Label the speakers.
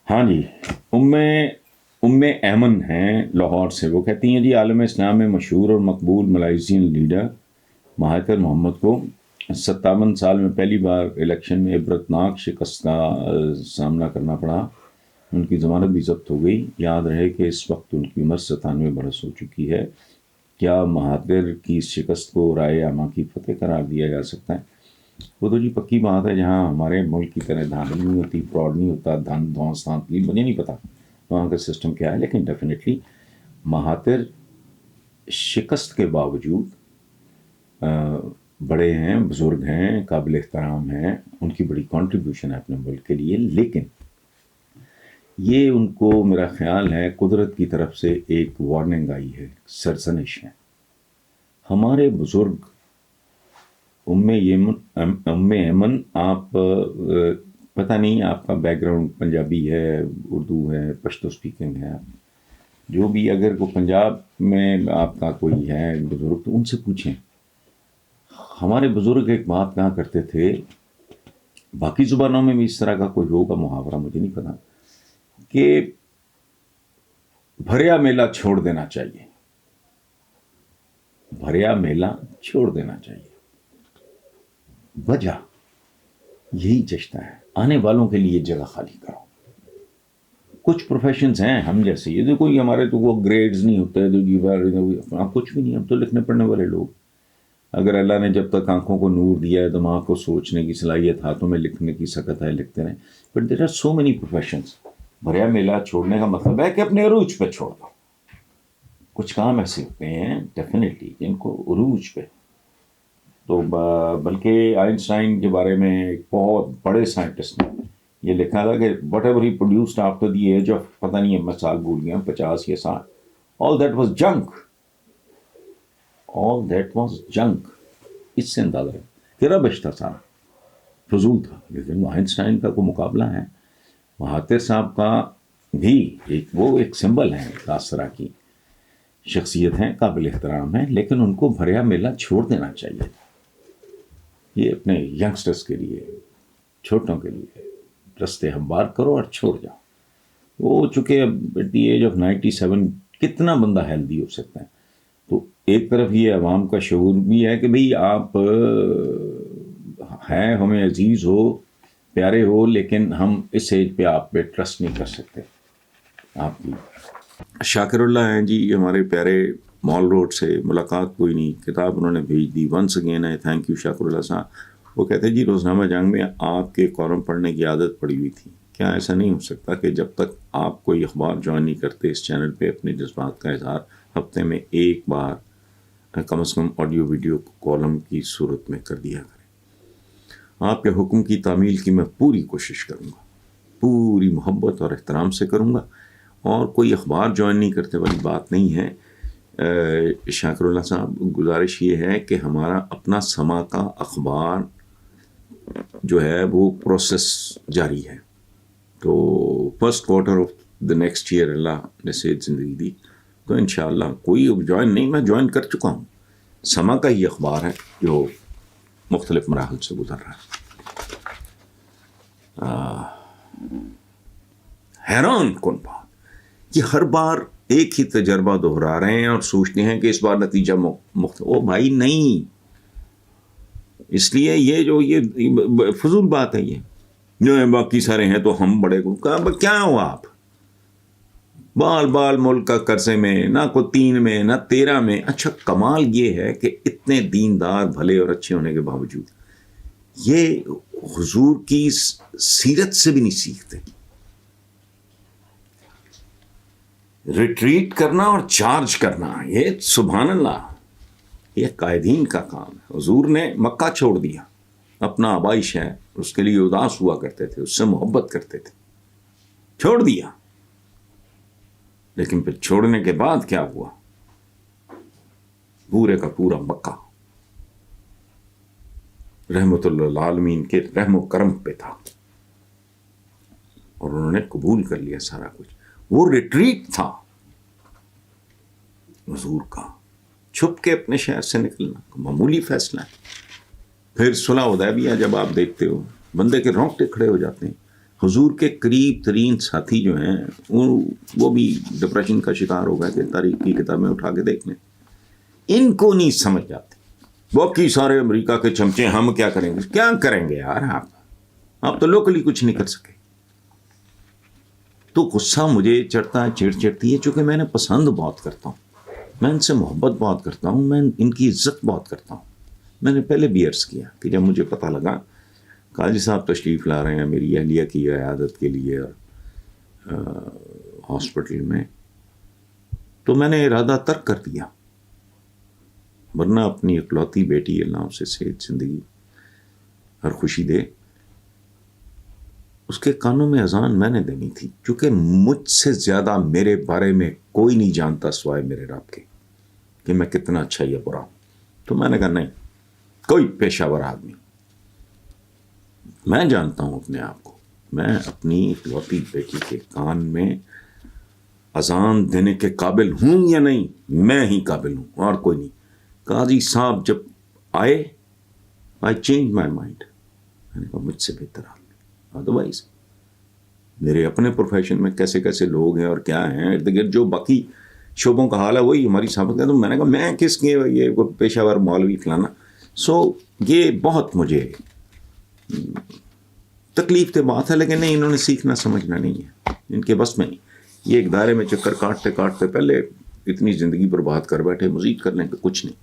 Speaker 1: ہاں جی، ام ایمن ہیں لاہور سے. وہ کہتی ہیں جی عالم اسلام میں مشہور اور مقبول ملائزین لیڈر مہاتیر محمد کو 57 سال میں پہلی بار الیکشن میں عبرتناک شکست کا سامنا کرنا پڑا. ان کی ضمانت بھی ضبط ہو گئی. یاد رہے کہ اس وقت ان کی عمر 97 برس ہو چکی ہے. کیا مہاتیر کی اس شکست کو رائے عامہ کی فتح قرار دیا جا سکتا ہے؟ وہ تو جی پکی بات ہے. جہاں ہمارے ملک کی طرح دھاندلی نہیں ہوتی، فراڈ نہیں ہوتا، دھانسلی، مجھے نہیں پتا وہاں کا سسٹم کیا ہے، لیکن ڈیفینیٹلی مہاتیر شکست کے باوجود بڑے ہیں، بزرگ ہیں، قابل احترام ہیں. ان کی بڑی کنٹریبیوشن ہے اپنے ملک کے لیے. لیکن یہ ان کو میرا خیال ہے قدرت کی طرف سے ایک وارننگ آئی ہے، سرزنش ہے. ہمارے بزرگ ام ایمن، آپ پتہ نہیں آپ کا بیک گراؤنڈ پنجابی ہے، اردو ہے، پشتو سپیکنگ ہے، جو بھی، اگر کو پنجاب میں آپ کا کوئی ہے بزرگ تو ان سے پوچھیں. ہمارے بزرگ ایک بات کہا کرتے تھے، باقی زبانوں میں بھی اس طرح کا کوئی ہوگا محاورہ، مجھے نہیں پتا، کہ بھریا میلہ چھوڑ دینا چاہیے. بھریا میلہ چھوڑ دینا چاہیے. وجہ یہی چشتہ ہے، آنے والوں کے لیے جگہ خالی کرو. کچھ پروفیشنز ہیں ہم جیسے، یہ تو کوئی ہمارے تو وہ گریڈز نہیں ہوتے کچھ بھی نہیں. ہم تو لکھنے پڑھنے والے لوگ. اگر اللہ نے جب تک آنکھوں کو نور دیا ہے، دماغ کو سوچنے کی صلاحیت، ہاتھوں میں لکھنے کی سکت ہے، لکھتے رہیں. But there are so many professions. بھریا میلہ چھوڑنے کا مطلب ہے کہ اپنے عروج پہ چھوڑ دو. کچھ کام ایسے ہوتے ہیں ڈیفینیٹلی جن کو عروج پہ. تو بلکہ آئنسٹائن کے بارے میں ایک بہت بڑے سائنٹسٹ نے یہ لکھا تھا کہ whatever he produced after the age of, پتہ نہیں ہے میں سال بھول گیا، 50 یا 60، all that was junk. All that was junk. اس سے اندازہ ہے کہ ربش تھا، سارا فضول تھا. لیکن آئنسٹائن کا کوئی مقابلہ ہے؟ مہاتیر صاحب کا بھی وہ ایک سمبل ہے، خاص طرح کی شخصیت ہیں، قابل احترام ہیں. لیکن ان کو بھریا میلہ چھوڑ دینا چاہیے. یہ اپنے ینگسٹرز کے لیے، چھوٹوں کے لیے رستے ہموار کرو اور چھوڑ جاؤ. وہ چونکہ اب ایٹ دی ایج آف 97 کتنا بندہ ہیلدی ہو سکتا ہے. تو ایک طرف یہ عوام کا شعور بھی ہے کہ بھئی آپ ہیں، ہمیں عزیز ہو، پیارے ہو، لیکن ہم اس ایج پہ آپ پہ ٹرسٹ نہیں کر سکتے. آپ کی شاکر اللہ ہیں جی ہمارے پیارے، مال روڈ سے، ملاقات کوئی نہیں، کتاب انہوں نے بھیج دی. ونس اگین ہے، تھینک یو شاکر اللہ صاحب. وہ کہتے ہیں جی روزنامہ جنگ میں آپ کے کالم پڑھنے کی عادت پڑی ہوئی تھی. کیا ایسا نہیں ہو سکتا کہ جب تک آپ کوئی اخبار جوائن نہیں کرتے، اس چینل پہ اپنے جذبات کا اظہار ہفتے میں ایک بار کم از کم آڈیو ویڈیو کالم کی صورت میں کر دیا کریں؟ آپ کے حکم کی تعمیل کی میں پوری کوشش کروں گا، پوری محبت اور احترام سے کروں گا. اور کوئی اخبار جوائن نہیں کرتے والی بات نہیں ہے. شاکر اللہ صاحب، گزارش یہ ہے کہ ہمارا اپنا سما کا اخبار جو ہے وہ پروسیس جاری ہے. تو first quarter of the next year اللہ نے صحت زندگی دی تو انشاءاللہ کوئی جوائن نہیں، میں جوائن کر چکا ہوں. سما کا ہی اخبار ہے جو مختلف مراحل سے گزر رہا ہے. حیران کن بات کہ ہر بار ایک ہی تجربہ دہرا رہے ہیں اور سوچتے ہیں کہ اس بار نتیجہ مختلف. او بھائی نہیں، اس لیے یہ فضول بات ہے. یہ جو ہے باقی سارے ہیں تو ہم بڑے کیا ہو آپ بال ملک کا قرضے میں، نہ کو 3 میں نہ 13 میں. اچھا کمال یہ ہے کہ اتنے دیندار بھلے اور اچھے ہونے کے باوجود یہ حضور کی سیرت سے بھی نہیں سیکھتے. ریٹریٹ کرنا اور چارج کرنا، یہ سبحان اللہ، یہ قائدین کا کام ہے. حضور نے مکہ چھوڑ دیا، اپنا آبائی شہر، اس کے لیے اداس ہوا کرتے تھے، اس سے محبت کرتے تھے، چھوڑ دیا. لیکن پھر چھوڑنے کے بعد کیا ہوا؟ پورے کا پورا مکہ رحمت اللہ العالمین کے رحم و کرم پہ تھا اور انہوں نے قبول کر لیا سارا کچھ. وہ ریٹریٹ تھا حضور کا، چھپ کے اپنے شہر سے نکلنا معمولی فیصلہ ہے. پھر صلح حدیبیہ جب آپ دیکھتے ہو، بندے کے رونگٹے کھڑے ہو جاتے ہیں. حضور کے قریب ترین ساتھی جو ہیں وہ بھی ڈپریشن کا شکار ہو گئے کہ تاریخ کی کتابیں اٹھا کے دیکھ لیں. ان کو نہیں سمجھ جاتی. باقی سارے امریکہ کے چمچے ہم کیا کریں گے؟ کیا کریں گے یار آپ تو لوکلی کچھ نہیں کر سکے. تو غصہ مجھے چڑھتا ہے، چڑھتی ہے، چونکہ میں نے پسند بہت کرتا ہوں، میں ان سے محبت بہت کرتا ہوں، میں ان کی عزت بہت کرتا ہوں. میں نے پہلے بھی عرض کیا کہ جب مجھے پتہ لگا قاضی صاحب تشریف لا رہے ہیں میری اہلیہ کی عیادت کے لیے ہاسپٹل میں، تو میں نے ارادہ ترک کر دیا، ورنہ اپنی اکلوتی بیٹی اللہ اسے صحت زندگی اور خوشی دے، اس کے کانوں میں اذان میں نے دینی تھی، کیونکہ مجھ سے زیادہ میرے بارے میں کوئی نہیں جانتا سوائے میرے رب کے کہ میں کتنا اچھا یا برا ہوں. تو میں نے کہا نہیں، کوئی پیشہ ور آدمی، میں جانتا ہوں اپنے آپ کو، میں اپنی اکلوتی بیٹی کے کان میں اذان دینے کے قابل ہوں یا نہیں، میں ہی قابل ہوں اور کوئی نہیں. قاضی صاحب جب آئے آئی چینج مائی مائنڈ، میں نے کہا مجھ سے بہتر آدمی، ادروائز میرے اپنے پروفیشن میں کیسے کیسے لوگ ہیں اور کیا ہیں ارد گرد، جو باقی شعبوں کا حال ہے وہی ہماری صحبت ہے. تو میں نے کہا میں کس کے یہ پیشہ ور مولوی فلانا. یہ بہت مجھے تکلیف دہ بات ہے، لیکن نہیں، انہوں نے سیکھنا سمجھنا نہیں ہے، ان کے بس میں نہیں. یہ ایک دائرے میں چکر کاٹتے کاٹتے پہلے اتنی زندگی برباد کر بیٹھے، مزید کرنے کا کچھ نہیں.